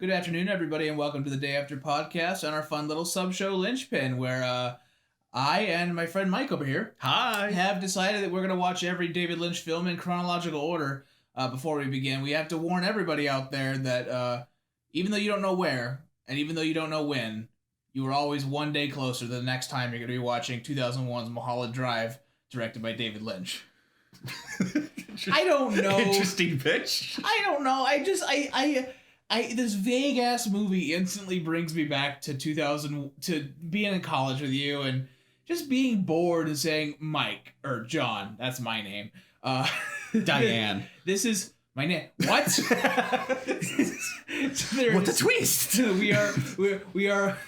Good afternoon, everybody, and welcome to the Day After podcast on our fun little sub-show, LYNCHPIN, where I and my friend Mike over here have decided that we're going to watch every David Lynch film in chronological order. Before we begin, we have to warn everybody out there that even though you don't know where, and even though you don't know when, you are always one day closer to the next time you're going to be watching 2001's Mulholland Drive, directed by David Lynch. I don't know. Interesting pitch. I don't know. This vague ass movie instantly brings me back to 2000, to being in college with you and just being bored and saying, Mike, or John, that's my name. Diane. This is my name. What? What a twist! We are.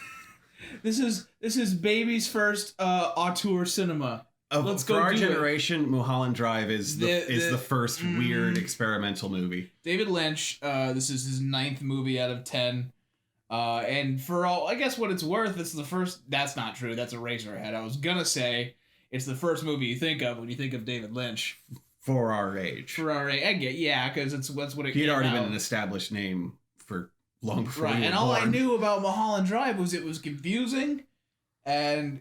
This is baby's first auteur cinema. Let's go. For our generation, Mulholland Drive is the first weird experimental movie. David Lynch. This is his 9th movie out of 10. And for all, I guess what it's worth, this is the first. That's not true. That's Eraserhead. I was gonna say it's the first movie you think of when you think of David Lynch. For our age. I get, yeah, because that's what it. He'd already been an established name for long before. Right, and all I knew about Mulholland Drive was it was confusing, and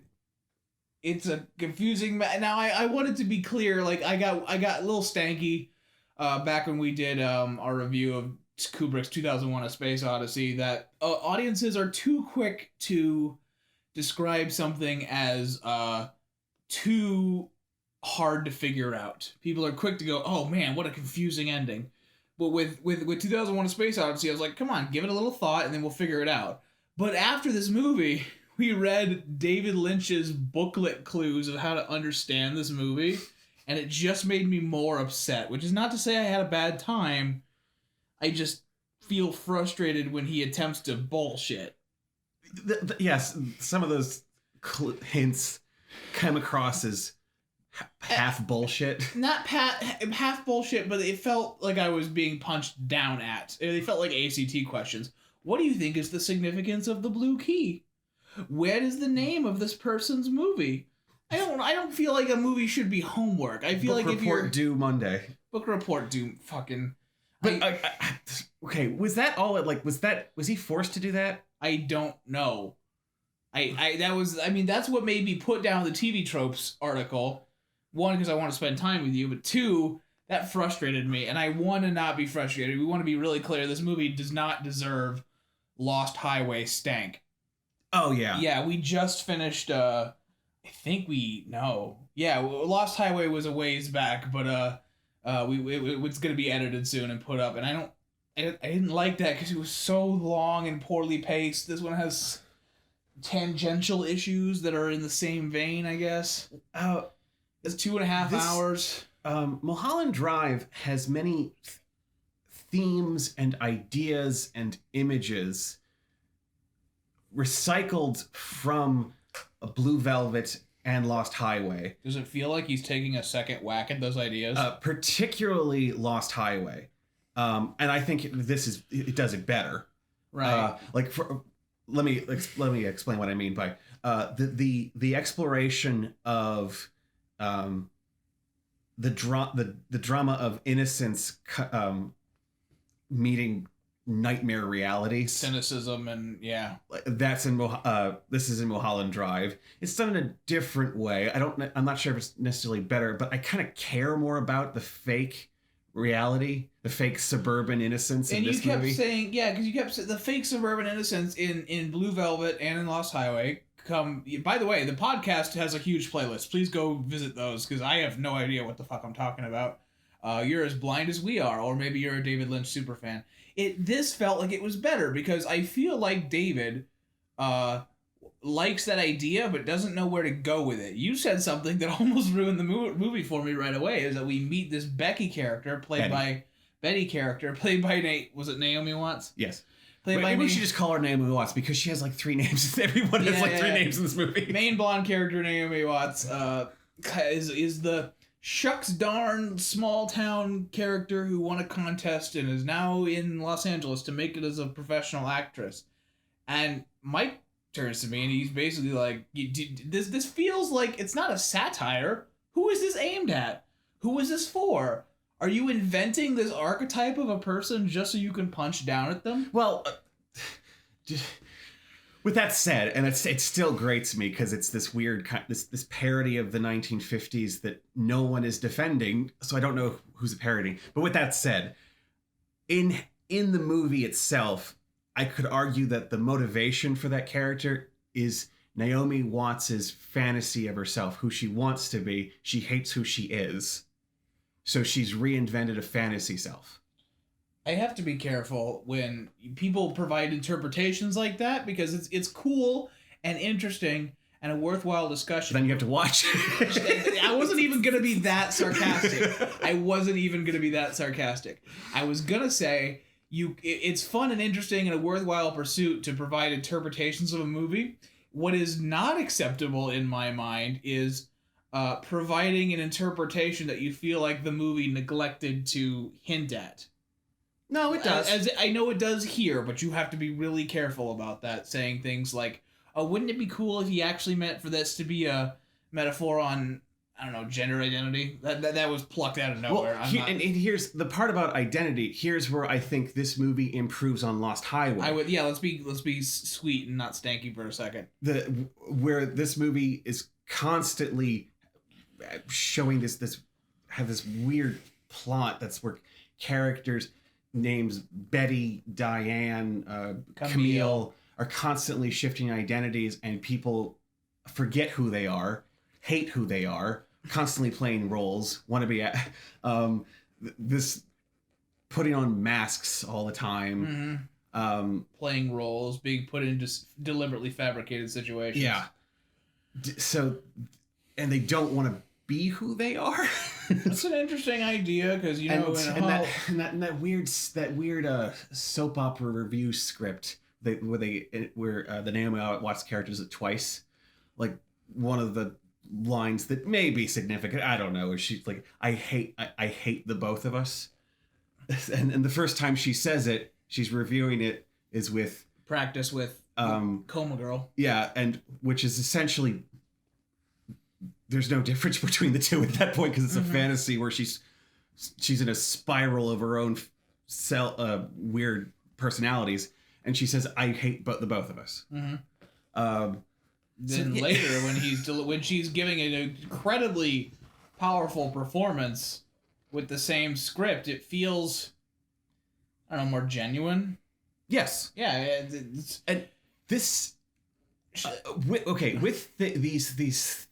it's a confusing. Now I wanted to be clear. Like I got a little stanky, back when we did our review of Kubrick's 2001: A Space Odyssey. That audiences are too quick to describe something as too hard to figure out. People are quick to go, oh man, what a confusing ending. But with 2001: A Space Odyssey, I was like, come on, give it a little thought and then we'll figure it out. But after this movie, we read David Lynch's booklet clues of how to understand this movie, and it just made me more upset, which is not to say I had a bad time. I just feel frustrated when he attempts to bullshit. Yes, some of those hints come across as half bullshit. Not half bullshit, but it felt like I was being punched down at. They felt like ACT questions. What do you think is the significance of the blue key? What is the name of this person's movie? I don't feel like a movie should be homework. I feel book like if you're... Book report due Monday. Book report due fucking... But okay, was that all it, like, was he forced to do that? I don't know. That's what made me put down the TV Tropes article. One, because I want to spend time with you, but two, that frustrated me, and I want to not be frustrated. We want to be really clear. This movie does not deserve Lost Highway stank. Oh, yeah. Yeah, we just finished, Lost Highway was a ways back, but it's going to be edited soon and put up, and I didn't like that because it was so long and poorly paced. This one has tangential issues that are in the same vein, I guess. It's 2.5 hours. Mulholland Drive has many themes and ideas and images recycled from Blue Velvet and Lost Highway. Does it feel like he's taking a second whack at those ideas? Particularly Lost Highway. And I think it does it better. Right. Let me explain what I mean by the exploration of the drama of innocence meeting nightmare reality, cynicism, and yeah, that's in this is in Mulholland Drive. It's done in a different way. I'm not sure if it's necessarily better, but I kind of care more about the fake reality, the fake suburban innocence in this movie. And you kept saying, yeah, because you kept saying the fake suburban innocence in Blue Velvet and in Lost Highway. By the way, the podcast has a huge playlist. Please go visit those, because I have no idea what the fuck I'm talking about. You're as blind as we are, or maybe you're a David Lynch superfan. This felt like it was better, because I feel like David likes that idea, but doesn't know where to go with it. You said something that almost ruined the movie for me right away, is that we meet this Betty character, played by was it Naomi Watts? Yes. Maybe we should just call her Naomi Watts, because she has like 3 names. Everyone has 3 names in this movie. Main blonde character Naomi Watts is the shucks darn small town character who won a contest and is now in Los Angeles to make it as a professional actress. And Mike turns to me and he's basically like, this feels like it's not a satire. Who is this aimed at? Who is this for? Are you inventing this archetype of a person just so you can punch down at them? Well, with that said, and it still grates me because it's this weird this parody of the 1950s that no one is defending, so I don't know who's parodying. But with that said, in the movie itself, I could argue that the motivation for that character is Naomi Watts's fantasy of herself, who she wants to be. She hates who she is. So she's reinvented a fantasy self. I have to be careful when people provide interpretations like that, because it's cool and interesting and a worthwhile discussion. Then you have to watch. I wasn't even going to be that sarcastic. I was going to say it's fun and interesting and a worthwhile pursuit to provide interpretations of a movie. What is not acceptable in my mind is providing an interpretation that you feel like the movie neglected to hint at. No, it does. As I know it does here, but you have to be really careful about that, saying things like, oh, wouldn't it be cool if he actually meant for this to be a metaphor on, I don't know, gender identity? That was plucked out of nowhere. Well, and here's the part about identity. Here's where I think this movie improves on Lost Highway. Let's be sweet and not stanky for a second. Where this movie is constantly showing this weird plot that's where characters names Betty, Diane, Camille are constantly shifting identities, and people forget who they are, hate who they are, constantly playing roles, want to be this putting on masks all the time, playing roles, being put into deliberately fabricated situations. Yeah. So, and they don't want to be who they are. That's an interesting idea, because that weird soap opera review script where the Naomi Watts character does it twice. Like, one of the lines that may be significant, I don't know, is she's like, I hate the both of us. And the first time she says it, she's reviewing it, is with practice with Coma Girl. Yeah, and which is essentially, there's no difference between the two at that point, because it's a fantasy where she's in a spiral of her own weird personalities, and she says, I hate the both of us. Then later, when she's giving an incredibly powerful performance with the same script, it feels, I don't know, more genuine. Yes. Yeah. And this, with these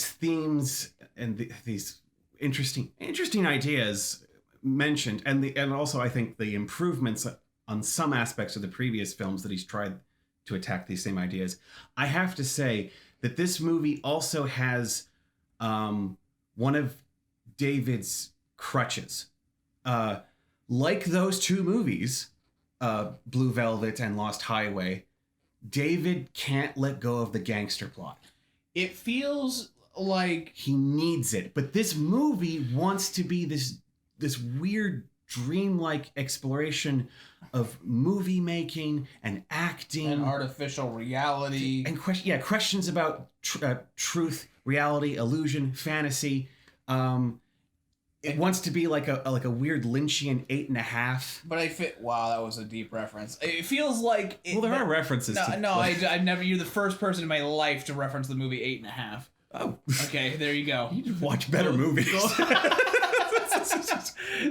themes and these interesting ideas mentioned, and also I think the improvements on some aspects of the previous films that he's tried to attack these same ideas, I have to say that this movie also has one of David's crutches. Like those two movies, Blue Velvet and Lost Highway, David can't let go of the gangster plot. It feels like he needs it, but this movie wants to be this weird dreamlike exploration of movie making and acting and artificial reality and questions about truth, reality, illusion, fantasy. It wants to be like a weird Lynchian 8.5. But wow, that was a deep reference. It feels like there are references. I've never. You're the first person in my life to reference the movie 8.5. Oh, okay, there you go. You watch better movies.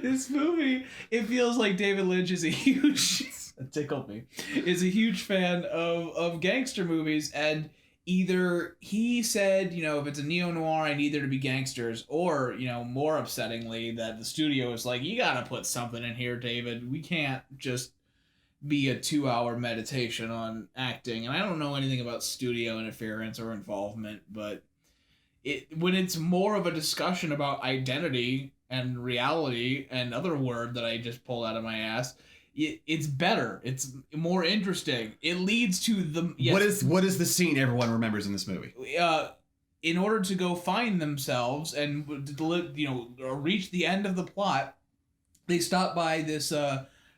This movie, it feels like David Lynch is a huge fan of gangster movies, and either he said, if it's a neo-noir, I need there to be gangsters, or, more upsettingly, that the studio is like, you gotta put something in here, David. We can't just be a 2-hour meditation on acting. And I don't know anything about studio interference or involvement, but when it's more of a discussion about identity and reality, and other word that I just pulled out of my ass, it's better. It's more interesting. It leads to the... Yes, what is the scene everyone remembers in this movie? In order to go find themselves and reach the end of the plot, they stop by this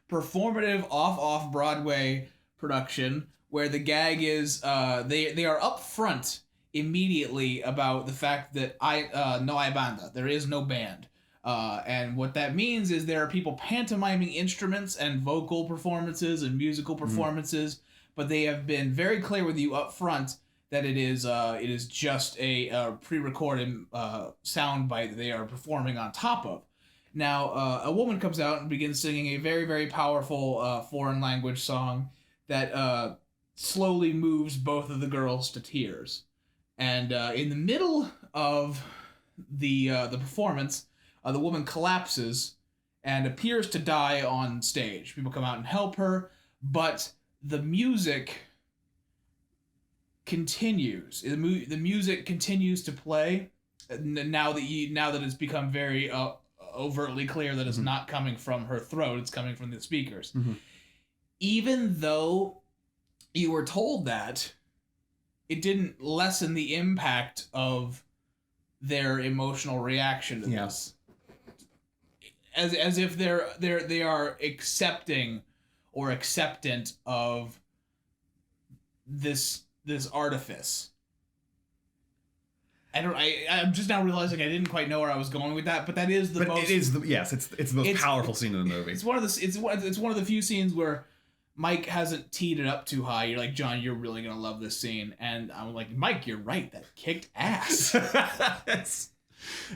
performative off Broadway production where the gag is they are upfront immediately about the fact that no hay banda, there is no band. And what that means is there are people pantomiming instruments and vocal performances and musical performances, but they have been very clear with you up front that it is just a pre-recorded sound bite that they are performing on top of. Now, a woman comes out and begins singing a very, very powerful foreign language song that slowly moves both of the girls to tears. And in the middle of the performance, the woman collapses and appears to die on stage. People come out and help her, but the music continues. The music continues to play now that it's become very overtly clear that it's not coming from her throat, it's coming from the speakers. Even though you were told that, it didn't lessen the impact of their emotional reaction to this. As if they are accepting or acceptant of this artifice. I'm just now realizing I didn't quite know where I was going with that, but that is the most. It's the most powerful scene in the movie. It's one of the few scenes where Mike hasn't teed it up too high. You're like, John, you're really gonna love this scene, and I'm like, Mike, you're right. That kicked ass.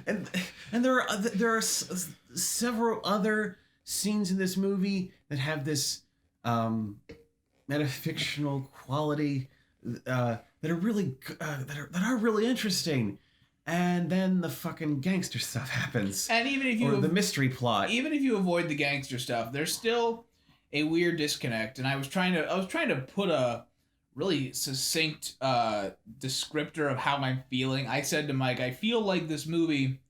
and there are several other scenes in this movie that have this metafictional quality. That are really that are really interesting, and then the fucking gangster stuff happens, and even if the mystery plot, even if you avoid the gangster stuff, there's still a weird disconnect. And I was trying to put a really succinct descriptor of how I'm feeling. I said to Mike, I feel like this movie,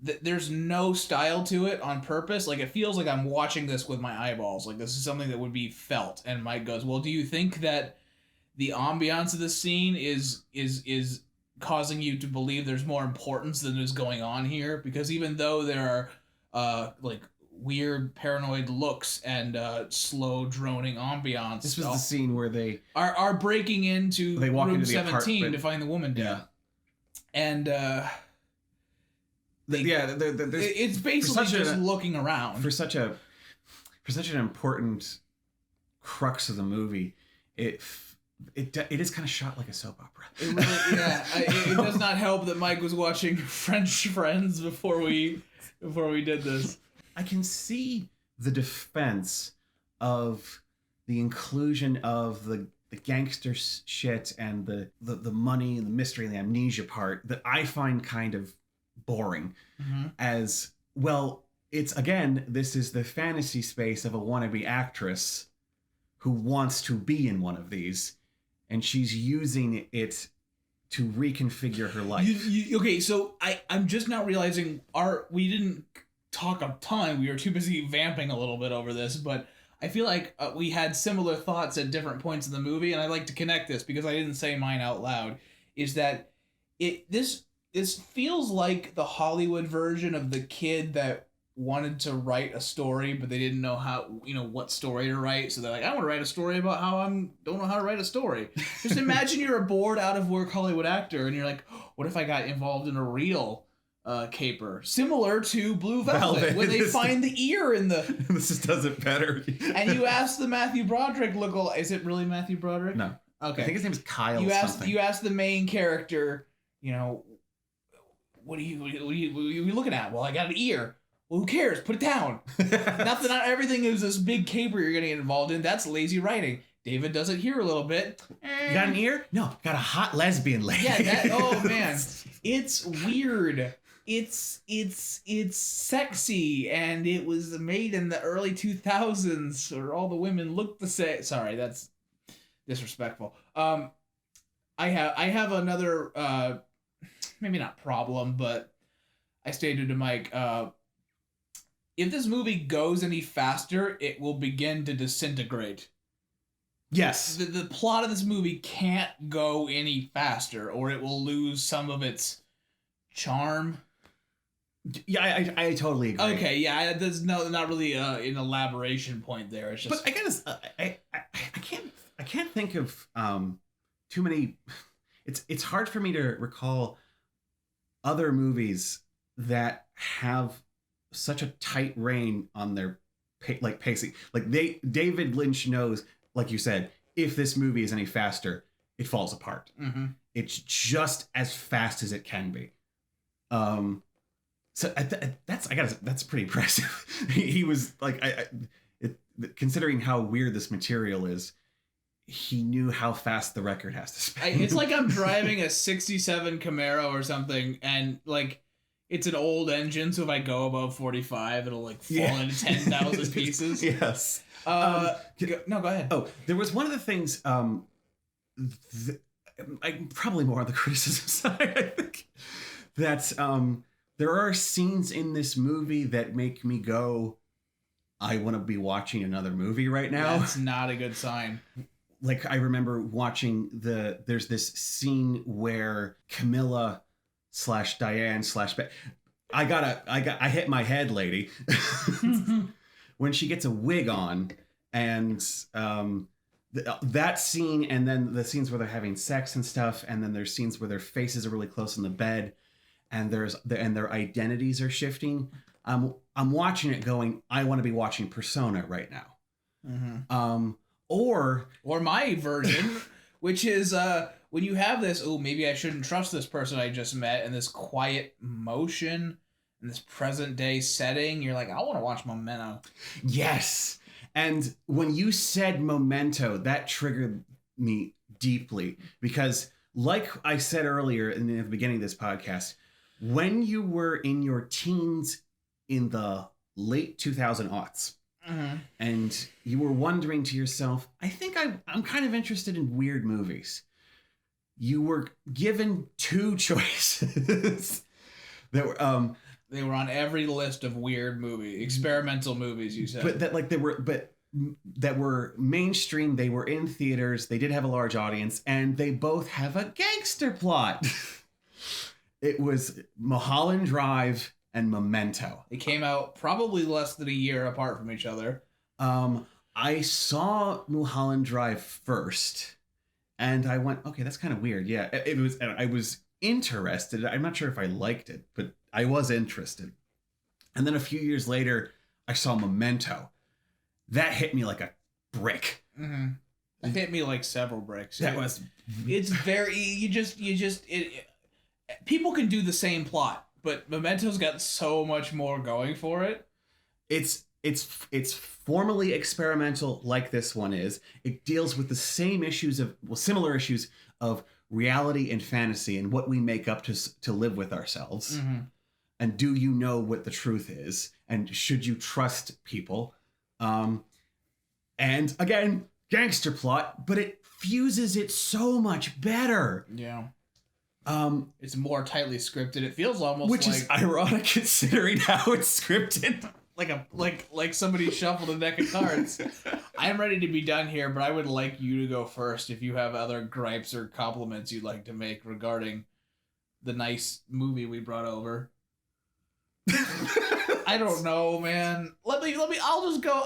there's no style to it on purpose. Like, it feels like I'm watching this with my eyeballs. Like, this is something that would be felt. And Mike goes, well, do you think that the ambiance of this scene is causing you to believe there's more importance than is going on here? Because even though there are like weird paranoid looks and slow droning ambiance, this was the scene where they are breaking into room 17 apartment to find the woman dead. And it's basically just looking around for such an important crux of the movie. It is kind of shot like a soap opera. It really, it does not help that Mike was watching French Friends before we did this. I can see the defense of the inclusion of the gangster shit and the money and the mystery and the amnesia part that I find kind of boring. As well, it's, again, this is the fantasy space of a wannabe actress who wants to be in one of these, and she's using it to reconfigure her life. Okay, so I'm just now realizing we didn't talk a ton. We were too busy vamping a little bit over this, but I feel like we had similar thoughts at different points in the movie, and I'd like to connect this because I didn't say mine out loud. Is that this feels like the Hollywood version of the kid that wanted to write a story, but they didn't know what story to write. So they're like, I want to write a story about how don't know how to write a story. Just imagine you're a bored, out of work Hollywood actor, and you're like, what if I got involved in a real caper, similar to Blue Velvet, when they find the ear in the. This just does it better. And you ask the Matthew Broderick is it really Matthew Broderick? No. Okay. I think his name is Kyle. You ask the main character, what are you looking at? Well, I got an ear. Well, who cares? Put it down. Not everything is this big caper you're going to get involved in. That's lazy writing. David does it here a little bit. You got an ear? No, got a hot lesbian lady. Yeah, oh man. It's weird. It's sexy, and it was made in the early 2000s, where all the women looked the same. Sorry, that's disrespectful. I have another maybe not problem, but I stated to Mike, if this movie goes any faster, it will begin to disintegrate. Yes. The plot of this movie can't go any faster, or it will lose some of its charm. Yeah, I totally agree. Okay, yeah, there's not really an elaboration point there. It's just. But I can't think of too many. It's hard for me to recall other movies that have such a tight rein on their pacing. Like David Lynch knows, like you said, if this movie is any faster, it falls apart. Mm-hmm. It's just as fast as it can be. So that's pretty impressive. He was like, considering how weird this material is, he knew how fast the record has to spin. It's like I'm driving a 67 Camaro or something, and like it's an old engine, so if I go above 45, it'll like fall into 10,000 pieces. Yes. No, go ahead. Oh, there was one of the things. Probably more on the criticism side. I think that there are scenes in this movie that make me go, I want to be watching another movie right now. That's not a good sign. Like, I remember watching there's this scene where Camilla / Diane / I hit my head, lady. When she gets a wig on, and that scene, and then the scenes where they're having sex and stuff, and then there's scenes where their faces are really close in the bed, and their identities are shifting. I'm watching it going, I want to be watching Persona right now. Mm-hmm. Or my version, which is when you have this, maybe I shouldn't trust this person I just met, and this quiet motion in this present day setting, you're like, I want to watch Memento. Yes. And when you said Memento, that triggered me deeply, because like I said earlier in the beginning of this podcast, when you were in your teens in the late 2000s, mm-hmm. and you were wondering to yourself, I think I'm kind of interested in weird movies. You were given two choices that were they were on every list of weird movies, experimental movies, you said. That were mainstream, they were in theaters, they did have a large audience, and they both have a gangster plot. It was Mulholland Drive and Memento. They came out probably less than a year apart from each other. I saw Mulholland Drive first, and I went, okay, that's kind of weird. Yeah, I was interested. I'm not sure if I liked it, but I was interested. And then a few years later, I saw Memento. That hit me like a brick. Mm-hmm. It hit me like several bricks. It's very, people can do the same plot, but Memento's got so much more going for it. It's formally experimental, like this one is. It deals with the same issues similar issues of reality and fantasy, and what we make up to live with ourselves. Mm-hmm. And do you know what the truth is? And should you trust people? And again, gangster plot, but it fuses it so much better. Yeah. It's more tightly scripted. It feels almost which is ironic considering how it's scripted. Like somebody shuffled a deck of cards. I'm ready to be done here, but I would like you to go first if you have other gripes or compliments you'd like to make regarding the nice movie we brought over. I don't know, man. Let me. I'll just go.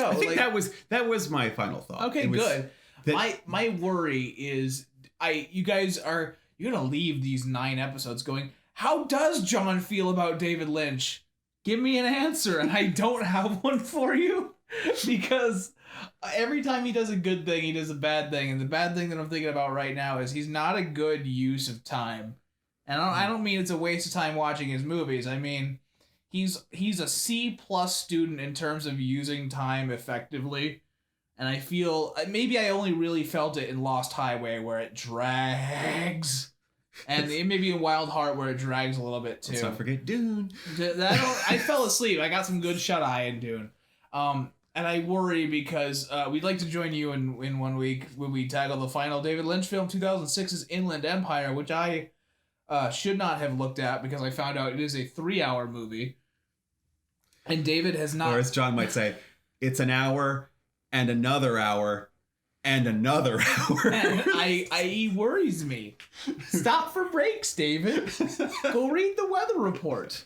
I think that was my final thought. Okay, good. My worry is you guys are, you're gonna leave these 9 episodes going, how does John feel about David Lynch? Give me an answer, and I don't have one for you, because every time he does a good thing, he does a bad thing, and the bad thing that I'm thinking about right now is he's not a good use of time. And I don't mean it's a waste of time watching his movies. I mean, he's a C+ student in terms of using time effectively. And I feel, maybe I only really felt it in Lost Highway, where it drags. And maybe in Wild Heart, where it drags a little bit too. Let's not forget Dune. I fell asleep. I got some good shut-eye in Dune. And I worry because we'd like to join you in 1 week when we tackle the final David Lynch film, 2006's Inland Empire, which I should not have looked at because I found out it is a 3-hour movie. And David has not... Or as John might say, it's an hour and another hour and another hour. And he worries me. Stop for breaks, David. Go read the weather report.